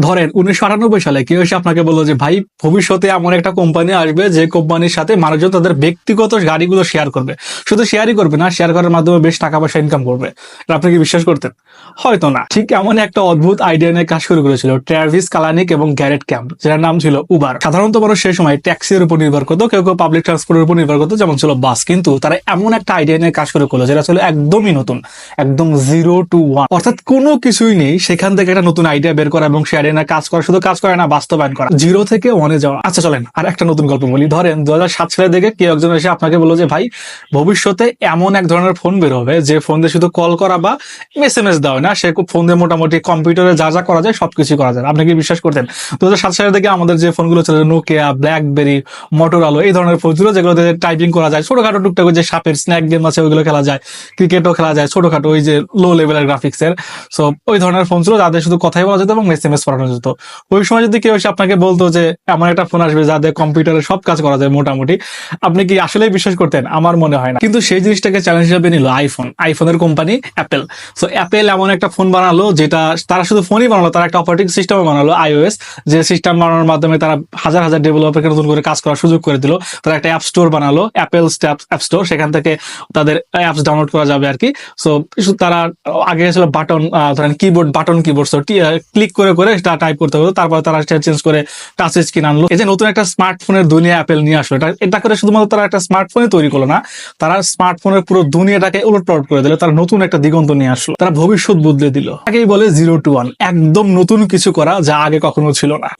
ধরেন 1998 সালে কেউ এসে আপনাকে বললো যে ভাই ভবিষ্যতে এমন একটা কোম্পানি আসবে যে কোম্পানির সাথে মানুষজন তাদের ব্যক্তিগত গাড়িগুলো শেয়ার করবে, শুধু শেয়ারই করবে না, শেয়ার করার মাধ্যমে বেশ টাকা পয়সা ইনকাম করবে। এটা আপনি কি বিশ্বাস করতেন? হয়তো না। ঠিক এমন একটা অদ্ভুত আইডিয়া নিয়ে কাজ শুরু করেছিল ট্র্যাভিস কালানিক এবং গ্যারেট ক্যাম্প, যেটার নাম ছিল উবার। সাধারণত মানুষ সেই সময় ট্যাক্সির উপর নির্ভর করতো, কেউ কেউ পাবলিক ট্রান্সপোর্টের উপর নির্ভর করতো, যেমন ছিল বাস। কিন্তু তারা এমন একটা আইডিয়া নিয়ে কাজ শুরু করলো যেটা ছিল একদমই নতুন, একদম 0 to 1, অর্থাৎ কোনো কিছুই নেই, সেখান থেকে একটা নতুন আইডিয়া বের করা এবং সেই আইডিয়া নিয়ে কাজ করা, শুধু কাজ করে না, বাস্তবায়ন করা, 0 থেকে 1 এ যাওয়া। আচ্ছা চলেন আর একটা নতুন গল্প বলি। ধরেন 2007 সালের দিকে কেউ একজন এসে আপনাকে বললো যে ভাই ভবিষ্যতে এমন এক ধরনের ফোন বের হবে যে ফোন দিয়ে শুধু কল করা বা SMS দেওয়া না, সে ফোন দিয়ে মোটামুটি কম্পিউটারে যা যা করা যায় সবকিছু করা যায়। আপনি কি বিশ্বাস করতেন? 2007 সালের দিকে আমাদের যে ফোনগুলো ছিল, নোকিয়া, ব্ল্যাকবেরি, মোটরোলা, এই ধরনের ফোন ছিল যেগুলোতে টাইপিং করা যায়, ছোটখাটো টুকটাক যে সাপের স্ন্যাক গেম আছে ওইগুলো খেলা যায়, ক্রিকেটও খেলা যায়, ছোটখাটো ওই যে লো লেভেলের গ্রাফিক্স এর। সো ওই ধরনের ফোন ছিল যাদের শুধু কথাই বলা যেত এবং SMS পাঠানো যেত। ওই সময় যদি কেউ এসে আপনাকে বলতো যে এমন একটা ফোন আসবে যাদের কম্পিউটারে সব কাজ করা যায় মোটামুটি, আপনি কি আসলেই বিশ্বাস করতেন? আমার মনে হয় না। কিন্তু সেই জিনিসটাকে চ্যালেঞ্জ হিসেবে নিল আইফোনের কোম্পানি অ্যাপেল। সো অ্যাপেল এমন একটা ফোন বানালো যেটা তারা শুধু ফোনই বানালো, তারা একটা অপারেটিং সিস্টেমও বানালো, iOS, যে সিস্টেম বানানোর মাধ্যমে তারা হাজার হাজার ডেভেলপারকে নতুন করে কাজ করার সুযোগ করে দিল। তারা একটা অ্যাপ স্টোর বানালো, অ্যাপেল অ্যাপ স্টোর, সেখান থেকে তাদের অ্যাপস ডাউনলোড করা যাবে আর কি। সো তারা আগে ছিল বাটন, ধরেন keyboard, button keyboard, so click করে করে টাইপ করতে হতো, তারপর তারা চেঞ্জ করে টাচ স্ক্রিন আনলো। এই যে নতুন একটা স্মার্টফোনের দুনিয়া অ্যাপেল নিয়ে আসলো, এটা করে শুধুমাত্র তারা একটা স্মার্টফোনই তৈরি করলো না, তারা স্মার্টফোনের পুরো দুনিয়াটাকে উলটপালট করে দিল, তারা নতুন একটা দিগন্ত নিয়ে আসলো, তারা ভবিষ্যৎ বদলে দিল। আগেই বলে 0 to 1, একদম নতুন কিছু করা যা আগে কখনো ছিল না।